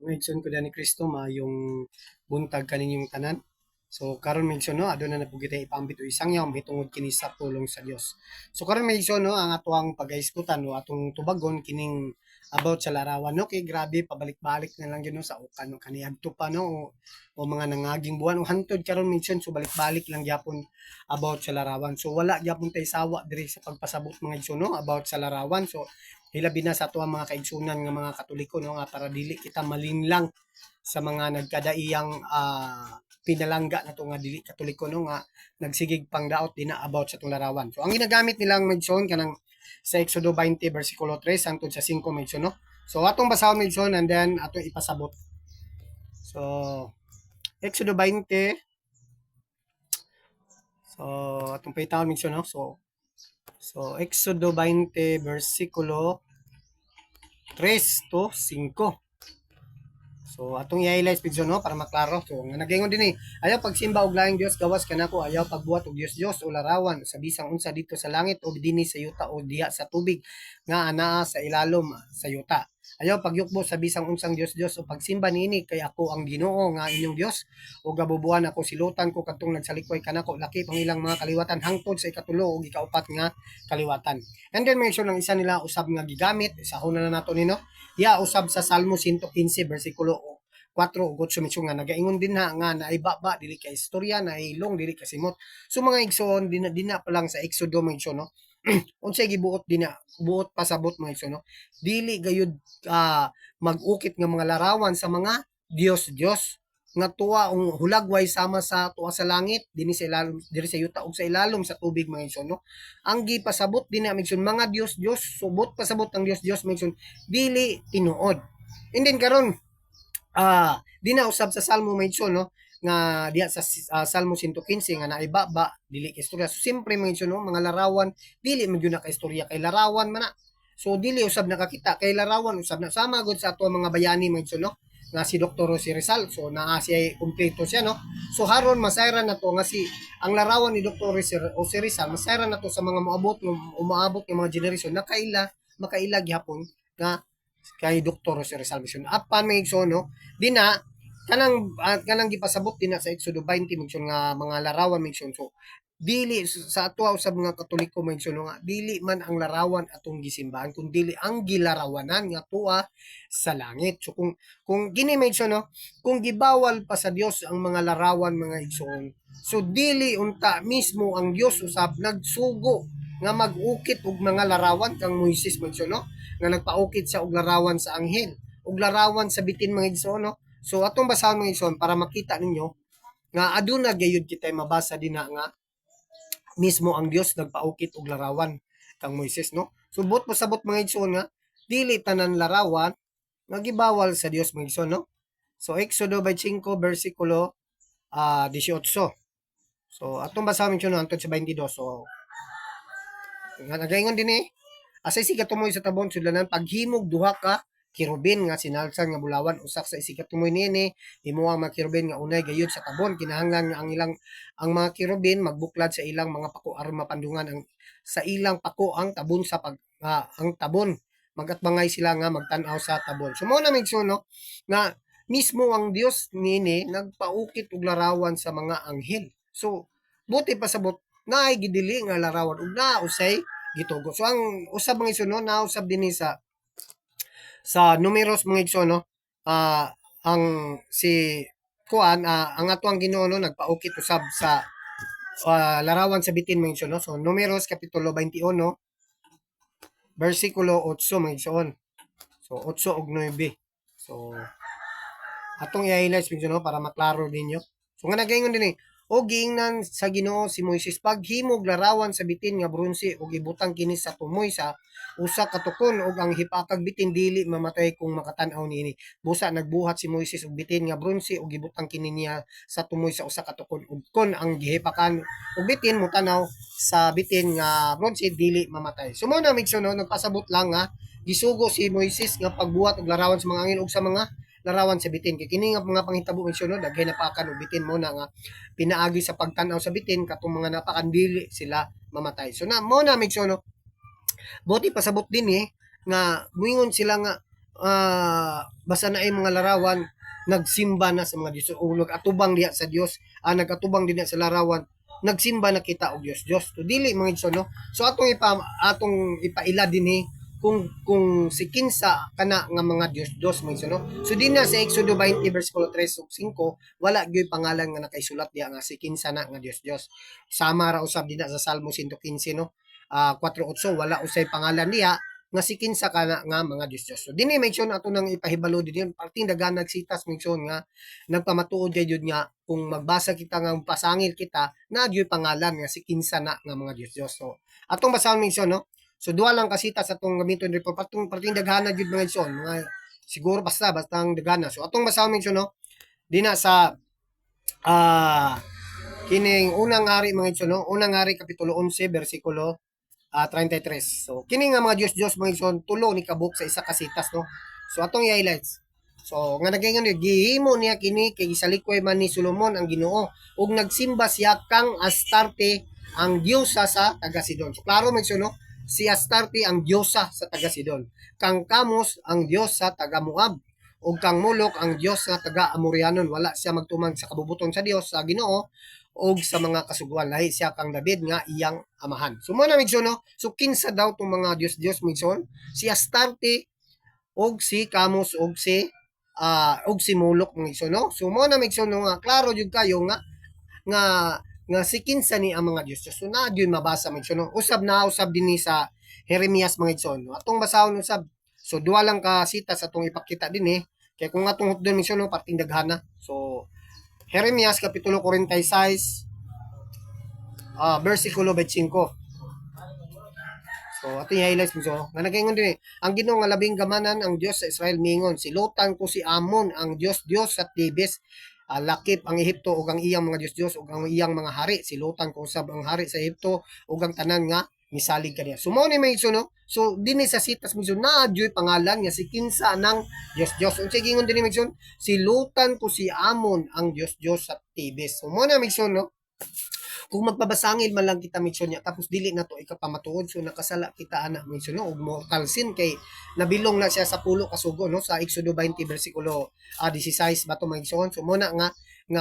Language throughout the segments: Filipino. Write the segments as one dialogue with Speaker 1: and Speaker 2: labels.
Speaker 1: Ngayon ko ni Kristo yung buntag kaninyong tanan. So karon mention no aduna na pugita ipambito isang yaw hitungod kini sa tulong sa Dios. So karon mention no ang atuang pagaiskutan no atong tubagon kining about sa larawan no kay grabe pabalik-balik na lang yun no sa ukan no kaniadto pa no o mga nangaging buwan o hantod karon mention so balik-balik lang gyapon about sa larawan. So wala gyapon tay sawa diri sa pagpasabot mga igsoon no about sa larawan. So hilabi na sa ato mga kaigsunan nga mga Katoliko no nga para dili kita malinlang sa mga nagkadaiyang pinalangga na to nga dili Katoliko no nga nagsigig pangdaot din na about sa itong larawan. So ang ginagamit nilang medyon kanang sa Exodo 20 versikulo 3 hangtod sa 5 medyon no. So atong basahon medyon and then atong ipasabot. So Exodo 20 so atong paytahon medyon no. So Exodo 20 versikulo 3 to 5. So atong i-highlight video no para maklaro. So nga nagaingon din ayaw pagsimba og laing Dios gawas kanako ayaw pagbuhat og Dios o larawan sa bisang unsa dito sa langit o dinhi sa yuta o diha sa tubig nga anaa sa ilalom sa yuta. Ayaw pagyukbo sa bisang unsang Dios o pagsimba niini kay ako ang Ginoo nga inyong Dios o gabubuan ako silutan ko kadtong nagsalikoy kanako lakip ang ilang mga kaliwatan hangtod sa ikatulo ug ikaupat nga kaliwatan. And then mention lang isa nila usab nga gigamit sa una na nato nino. Usab sa Salmo 115 versikulo 4 ug 8 misyon nga nagaingon din na nga naibaba dili ka istorya nailong dili ka simot. So mga igsoon dina pa lang sa Exodo mga igsoon no. Unsay gibuot dina buot pasabot mga igsoon no. Dili gayud mag-ukit nga mga larawan sa mga Dios nga tuwa ang hulagway sama sa tuwa sa langit dinhi sa ilalom diri sa yuta ug sa ilalom sa tubig mga igsoon no. Ang gipasabot din na igsoon mga Dios subot pasabot ang Dios mga igsoon dili tinuod. And then karon di na usab sa Salmo medyo no nga diha sa Salmo 115 nga naibaba dili ka istorya. So simpre medyo no mga larawan dili man gyud na ka istorya kay larawan man na. So dili usab nakakita kay larawan usab na sama gud sa ato mga bayani medyo no nga si Dr. Jose Rizal. So naa siya kumpleto siya no. So haron masayran na to nga si ang larawan ni Dr. Jose Rizal masayran na to sa mga umaabot ng mga generasyon na makaila gihapon nga kay Dr. Jose Rizal mission. Apan may igsoon no dina kanang gipasabot din na sa Exodo 20 mention nga mga larawan mention. So dili sa ato usab mga Katoliko mention nga dili man ang larawan atong gisimbahan kun dili ang gilarawanan nga tuwa sa langit. So kung gini mention no kung gibawal pa sa Dios ang mga larawan mga igsoon so dili unta mismo ang Dios usab nagsugo nga mag-ukit og mga larawan kang Moises mention no nga nagpaukit siya og larawan sa anghel og larawan sa bitin mga igsoon no. So atong basahon mga igsoon para makita ninyo nga aduna gayud kita mabasa din nga mismo ang Dios nagpaukit og larawan kang Moises no. So but pasabot mga igsoon nga dili tanan larawan nga gibawal sa Dios mga igsoon no. So Exodo 25 versikulo 18. So atong basahon mga hangtod sa 22. So nga nagaingon din asay siga tumoy sa tabon sudlanan paghimog duha ka kirubin nga sinalsan nga bulawan usak sa isikat tumoy niini himo ang mga kirubin nga unay gayud sa tabon kinahanglan nga ang mga kirubin magbuklad sa ilang mga pako aron mapandungan ang sa ilang pako ang tabon sa ang tabon magatbangay sila nga magtan-aw sa tabon. So mao na migso no nga mismo ang Dios niini nagpaukit og larawan sa mga anghel. So buti pasabot naay gidili nga larawan ug naa usay gitugo. So ang usab mga igsoon no nausab dinhi sa numeros mga igsoon no ang si kuan ang atuang Ginoo no nagpaukit usab sa larawan sa bitin mga igsoon no. So numeros kapitulo 21 versikulo 8 mga igsoon. So 8 ug 9. So atong i-highlights mga no para maklaro ninyo. So nga nagaingon din o giingnan sa Ginoo si Moises paghimog larawan sa bitin nga bronse ug ibutang kini sa tumoy sa usa ka tukon ug ang hipakag bitin dili mamatay kung makatan-aw niini. Busa nagbuhat si Moises og bitin nga bronse ug ibutang kini niya sa tumoy sa usa ka tukon ug kon ang gihipakan og bitin motanaw sa bitin nga bronse dili mamatay. So mao na migso no nagpasabot lang nga gisugo si Moises nga pagbuhat og larawan sa mga angel ug sa mga larawan sa bitin kay kini nga mga panghitabo migso no daghay napakan og bitin mo na nga pinaagi sa pagtan-aw sa bitin katong mga napakandili sila mamatay. So na mo na migso no buti pasabot din nga muingon sila nga basta na ay mga larawan nagsimba na sa mga Dios o nagatubang diha sa Dios, nagatubang din sa larawan, nagsimba na kita og Dios. So dili mga igsoon no. So atong ipaila dinhi kung si kinsa kana nga mga Dios mga igsoon no. So din na sa Exodo 20 versikulo 3 ug 5 wala gyud pangalan nga nakaisulat diha nga si kinsa na nga Dios. Sama ra usab din sa Salmo 115 no. 4:8 wala usay pangalan diha nga si kinsa kana nga mga Dios. So dinhi mention ato nang ipahibalo din parting daghan nagsitas mention nga nagpamatuod kay jud nga kung magbasa kita nga pasangil kita na gyud pangalan nga si kinsa na nga mga Dios. So atong basahon mention no. So duha lang kasita sa atong gamiton report parting daghan jud mga mention mga siguro bastang daghan. So atong basahon mention no dina sa kining unang hari mga mention no, unang hari kapitulo 11 bersikulo 33. So, kini nga mga Dios mga igsoon, tulo ni kabuk sa isa kasitas, no? So, atong i-highlights. So, nga nagaingon ni gihimo niya kini kay gisalikoy man ni Solomon ang Ginoo ug nagsimba siya kang Astarte ang diyosa sa taga Sidon. So, klaro mga igsoon, no? Si Astarte ang diyosa sa taga Sidon. Kang Kamos ang diyos sa taga Moab ug kang Molok ang diyos sa taga Amorianon. Wala siya magtumang sa kabubuton sa Dios sa Ginoo og sa mga kasuguan lahi siya kang David nga iyang amahan. So mo na migson no. So kinsa daw tong mga Dios migson? Si Astarte og si Kamos og si Molok migson no. So mo na migson no nga klaro jud kayo nga nga si kinsa ni ang mga Dios. So na gyud mabasa migson no. Usab dinhi sa Jeremias mga igsoon. No? Atong basahon usab. So duha lang ka sita sa atong ipakita dinhi kay kung atong hutdon migson no parting daghana. So Jeremias kapitulo 46 versikulo 25. So ato i-highlights mo so nga nagaingon din ang Ginoo nga labing gamanan ang Dios sa Israel mingon silutan ko si Amon ang Dios sa Tibes lakip ang Ehipto ug ang iyang mga Dios ug ang iyang mga hari silutan ko usab ang hari sa Ehipto ug ang tanan nga misalig kaniya. So mo ni may no. So dinhi sa sitas mo na adyoy pangalan nga si kinsa nang Dios. Unsa gingon dinhi migson? Silutan ko si Amon ang Dios sa Tibes. So mo na migson no. Kung magpabasangil man lang kita mention niya tapos dili na to ikapamatuod so nakasala kita ana mention no ug mortal sin kay nabilong na siya sa pulo kasugo no sa Exodo 20 bersikulo 16 bato mention so mo na nga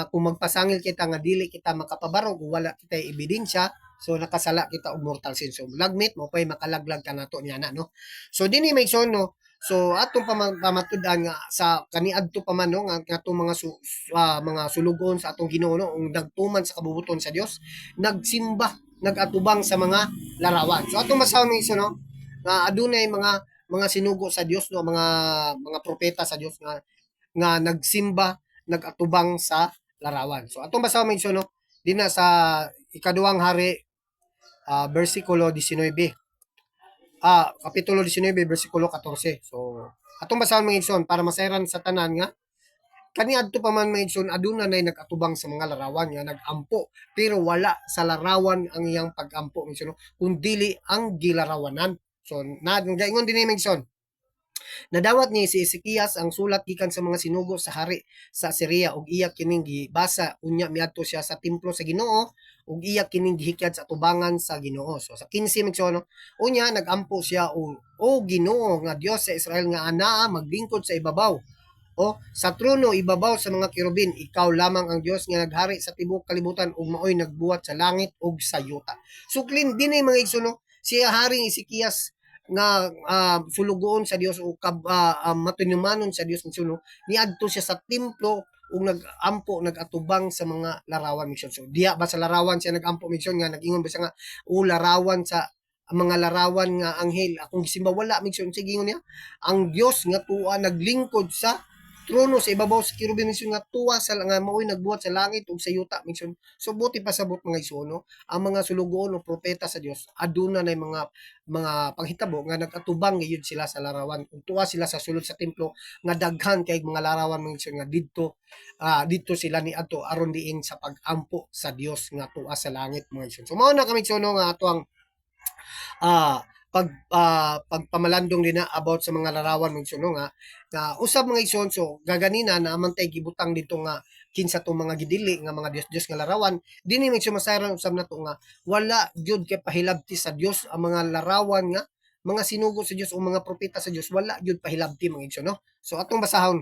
Speaker 1: kung magpasangil kita nga dili kita makapabarog wala kita ebidensya so nakasala kita og mortal sin so lagmit mo pay makalaglag ka nato niya na no so dinhi mention no so atong pamatud-an nga sa kaniadto pa man no nga atong mga sulugon sa atong Ginoo no ug nagtuman sa kabubuton sa Dios nagsimba nagatubang sa mga larawan so atong masahon ng no nga adunay mga sinugo sa Dios no mga propeta sa Dios nga nagsimba nagatubang sa larawan so atong basahon ng no dinha sa ikaduhang hari bersikulo 19 kapitulo 19 bersikulo 14. So atong basahon mga igsoon para masayran sa tanan nga kaniadto pa man mga igsoon aduna nay nagatubang sa mga larawan nga nagampo pero wala sa larawan ang iyang pagampo mga igsoon kun dili ang gilarawanan. So gaingon dinhi mga igsoon nadawat ni si Ezekias ang sulat gikan sa mga sinugo sa hari sa Syria ug iya kining gibasa unya miadto siya sa templo sa Ginoo ug iya kining gihikyat sa tubangan sa Ginoo. So sa 15 migsono unya nagampo siya o Ginoo nga Dios sa Israel nga anaa maglingkod sa ibabaw o sa trono ibabaw sa mga kirubin ikaw lamang ang Dios nga naghari sa tibuok kalibutan ug maoy nagbuhat sa langit ug sa yuta. Suklin dinhi mga igsoon siya haring Ezekias nga sulugoon sa Dios o matunumanon sa Dios no niadto siya sa templo ug nagampo nagatubang sa mga larawan mission so diya ba sa larawan siya nagampo mission nga nagingon ba siya nga larawan sa mga larawan nga anghel akong gisimba wala mission sige ingon niya ang Dios nga tuwa naglingkod sa trono sa ibabaw sa kirubin mission nga tuwa sa nga maoy nagbuhat sa langit ug sa yuta mission so buti pasabot mga igsoon ang mga sulugoon o propeta sa Dios aduna nay mga panghitabo nga nagatubang gayud sila sa larawan ug tuwa sila sa sulod sa templo nga daghan kay mga larawan mga igsoon nga dito sila ni adto aron diin sa pagampo sa Dios nga tuwa sa langit mga igsoon so mao na kami igsoon nga ato ang pagpamalandong din na about sa mga larawan mga igsoon nga usab mga igsoon so gaganina na amantay gibutang dito nga kinsa tong mga gidili nga mga Dios nga larawan dinhi mga igsoon masayran usab nato nga wala gyud kay pahilabti sa Dios ang mga larawan nga mga sinugo sa Dios o mga propeta sa Dios wala gyud pahilabti mga igsoon, no? So atong basahon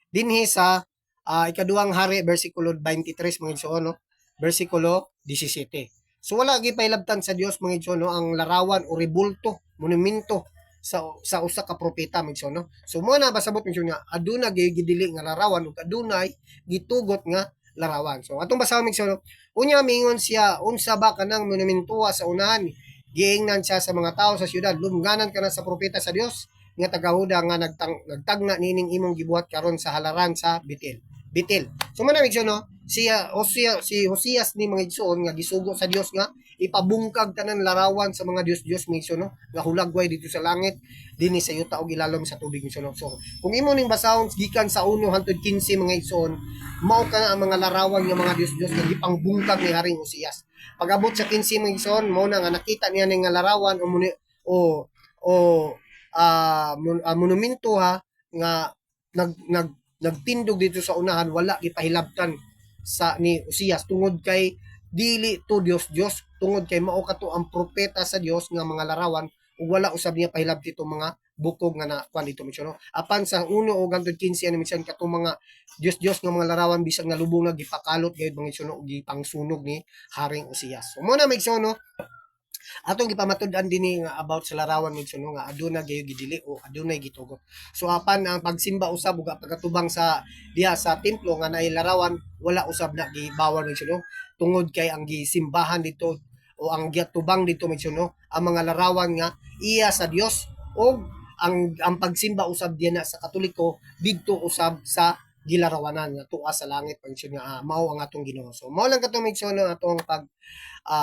Speaker 1: dinhi sa ikaduhang hari bersikulo 23 mga igsoon, no? Bersikulo 17. So wala gyud pahilabtan sa Dios mga igsoon, no? Ang larawan o rebulto, monumento sa usa ka propeta mga igsoon, no? So mo na basabot mga igsoon nga aduna gyud gidili nga larawan ug adunay gitugot nga larawan. So atong basahon mga igsoon, no? Unya mingon siya unsa ba kanang monumentoha sa unahan? Giingnan siya sa mga tao sa syudad, lumganan ka na sa propeta sa Dios nga tagahuda nga nagtagna nining imong gibuhat karon sa halaran sa Betel. Betel. So man igsoon, no? Si Hosias ni mga igsoon nga gisugo sa Dios nga ipabungkag tanan larawan sa mga Dios mga igsoon, no? Nga hulagway dito sa langit dinhi sa yuta og ilalom sa tubig igsoon, no? So kung imo ning basahon gikan sa 1 hangtod 15 mga igsoon, mao ka ang mga larawan nga mga Dios nga gipangbungkag ni Haring Hosias. Pag-abot sa 15 mga igsoon, mao na nga nakita niya ning nga larawan o monumento ha nga nagtindog dito sa unahan wala gipahilabtan sa ni Uzias tungod kay dili to Dios tungod kay mao kato ang propeta sa Dios nga mga larawan ug wala usab niya pahilabti itong mga bukog nga nakuan dito misyon, no? Apan sa 1 o hangtod 15 ani minsan katong mga Dios nga mga larawan bisag nalubong na gipakalot gayud mga igsoon og gipangsunog ni Haring Uzias. So mo na igsoon, no? Atong gipamatud-an dinhi nga about sa larawan mig suno nga aduna gyud gidili o adunay gitugot. So apan ang pagsimba usab ug pagkatubang sa diha sa templo nga naay larawan wala usab na gibawal mig suno tungod kay ang gisimbahan dito o ang giatubang dito mig suno ang mga larawan nga iya sa Dios o ang pagsimba usab diyan na sa Katoliko didto usab sa gilarawanan nga tuwa sa langit pag nga mao ang atong Ginoo. So mao lang katong mig suno atong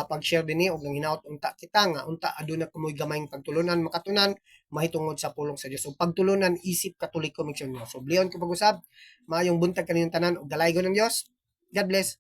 Speaker 1: pag-share dinhi og nanghinaot unta kita nga unta aduna kumoy gamayng pagtulunan makatunan mahitungod sa pulong sa Dios. So pagtulunan isip Katoliko mission niyo. So bliyon ko pag-usab, maayong buntag kaninyong tanan og galaygon ng Dios. God bless.